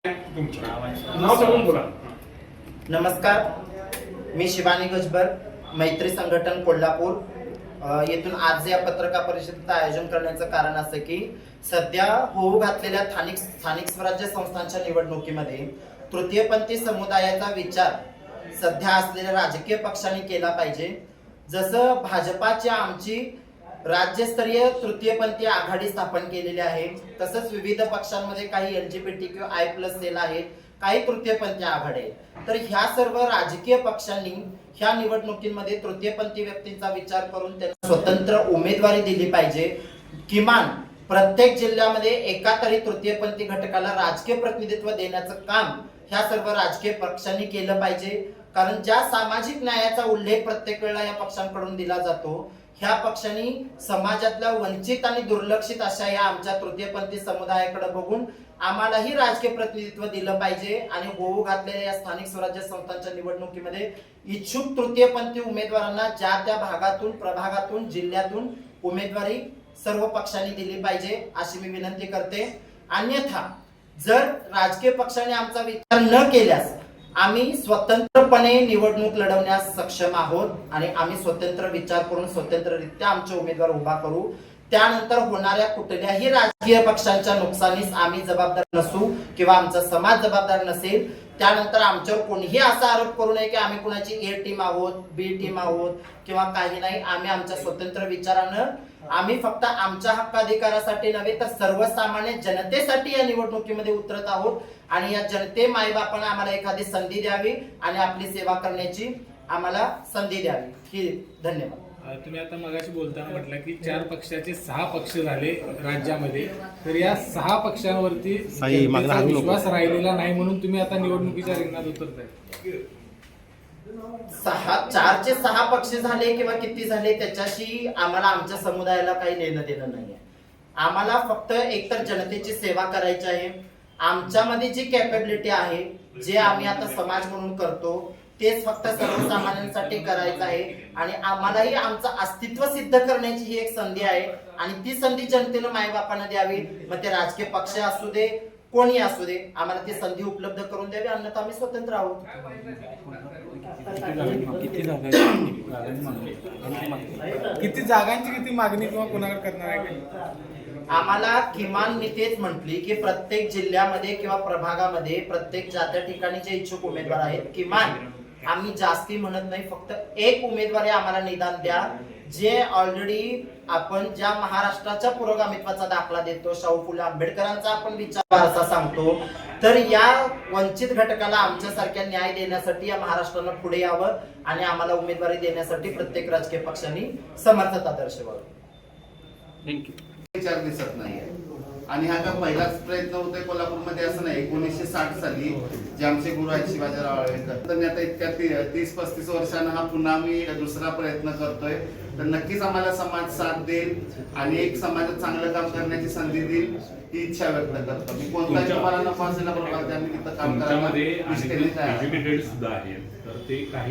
नाव सांगून बोला. नमस्कार, मी शिवानी गजबर, मैत्री संघटन कोल्हापूर येथून आज या पत्रकार परिषदेचं आयोजन करण्याचं कारण असं की सध्या होऊ घातलेल्या स्थानिक स्वराज्य संस्थांच्या निवडणुकीमध्ये तृतीयपंथी समुदायाचा विचार सध्या असलेल्या राजकीय पक्षांनी केला पाहिजे. जसं भाजपाची आमची राज्यस्तरीय तृतीयपंथी आघाडी स्थापन केलेली आहे, तसंच विविध पक्षांमध्ये काही LGBTQI+ सेल आहेत, काही तृतीयपंथी आघाडी आहेत. तर ह्या सर्व राजकीय पक्षांनी ह्या निवडणुकीमध्ये तृतीयपंथी व्यक्तींचा विचार करून त्यांना स्वतंत्र उमेदवारी दिली पाहिजे. किमान प्रत्येक जिल्ह्यामध्ये एका तरी तृतीयपंथी घटकाला राजकीय प्रतिनिधित्व देण्याचं काम ह्या सर्व राजकीय पक्षांनी केलं पाहिजे. कारण ज्या सामाजिक न्यायाचा उल्लेख प्रत्येक वेळेला या पक्षांकडून दिला जातो, ह्या पक्षांनी समाजातल्या वंचित आणि दुर्लक्षित अशा या आमच्या तृतीयपंथी समुदायाकडे बघून आम्हालाही राजकीय प्रतिनिधित्व दिलं पाहिजे. आणि होऊ घातलेल्या या स्थानिक स्वराज्य संस्थांच्या निवडणुकीमध्ये इच्छुक तृतीयपंथी उमेदवारांना ज्या त्या भागातून, प्रभागातून, जिल्ह्यातून उमेदवारी सर्व पक्षांनी दिली पाहिजे अशी मी विनंती करते. अन्यथा जर राजकीय पक्षांनी आमचा विचार न केल्यास आम्ही स्वतंत्रपणे निवडणूक लढवण्यास सक्षम आहोत आणि आम्ही स्वतंत्र विचार करून स्वतंत्ररित्या आमचे उमेदवार उभा करू. त्यानंतर होणाऱ्या कुठल्याही राजकीय पक्षांच्या नुकसानीस आम्ही जबाबदार नसू किंवा आमचा समाज जबाबदार नसेल. त्यानंतर आमच्यावर कोणीही असा आरोप करू नये की आम्ही कुणाची A टीम आहोत, B टीम आहोत किंवा काही नाही. आम्ही आमच्या स्वतंत्र विचारानं आम्ही फक्त आमच्या हक्काधिकारासाठी नव्हे तर सर्वसामान्य जनतेसाठी या निवडणुकीमध्ये उतरत आहोत. आणि या जनते मायबापाने आम्हाला एखादी संधी द्यावी आणि आपली सेवा करण्याची आम्हाला संधी द्यावी. ही धन्यवाद. तुम्ही आता मगाशी बोलताना म्हटलं की 4 पक्षाचे 6 पक्ष झाले राज्यामध्ये, तर या 6 पक्षांवरती विश्वास राहिलेला नाही म्हणून तुम्ही आता निवडणुकीच्या रिंगणात उतरताय. 4चे 6 पक्ष झाले किंवा किती झाले त्याच्याशी आम्हाला आमच्या समुदायाला काही लेणं देणं नाहीये. आम्हाला फक्त एकतर जनतेची सेवा करायची आहे. आमच्यामध्ये जी कॅपेबिलिटी आहे, जे आम्ही आता समाज म्हणून करतो तेच फक्त सर्वसामान्यांसाठी करायचं आहे. आणि आम्हालाही आमचं अस्तित्व सिद्ध करण्याची ही एक संधी आहे आणि ती संधी जनतेनं मायबापांना द्यावी. मग ते राजकीय पक्ष असू दे, कोणी असू दे, आम्हाला ती संधी उपलब्ध करून द्यावी, अन्यथा आम्ही स्वतंत्र आहोत. किती जागांची किती मागणी किंवा कोणाकडे करणार आहे? आम्हाला किमान मी तेच म्हटली की प्रत्येक जिल्ह्यामध्ये किंवा प्रभागामध्ये प्रत्येक त्या ठिकाणी जे इच्छुक उमेदवार आहेत, किमान आम्ही जास्ती म्हणत नाही, फक्त एक उमेदवारी आम्हाला निदान द्या. जे ऑलरेडी आपण ज्या महाराष्ट्राच्या पुरोगामित्वाचा दाखला देतो, शाहू फुले आंबेडकरांचा आपण विचार वारसा सांगतो, तर या वंचित घटकाला आमच्यासारख्या न्याय देण्यासाठी या महाराष्ट्रानं पुढे यावं आणि आम्हाला उमेदवारी देण्यासाठी प्रत्येक राजकीय पक्षांनी समर्थता दर्शवावी. थँक्यू. विचार दिसत नाहीये आणि हा का पहिलाच प्रयत्न होतोय कोल्हापूरमध्ये असं नाही. 1960 साली जे आमचे गुरु आहेत शिवाजीराव आळवेकर, तर आता इतक्या 30-35 वर्षांना हा पुन्हा आम्ही दुसरा प्रयत्न करतोय. तर नक्कीच आम्हाला समाज साथ देईल आणि एक समाजात चांगलं काम करण्याची संधी देईल ही इच्छा व्यक्त करतो. मी कोणताही तुम्हाला नफा असेल बरोबर आम्ही तिथं काम करायला सुद्धा आहे तर ते काही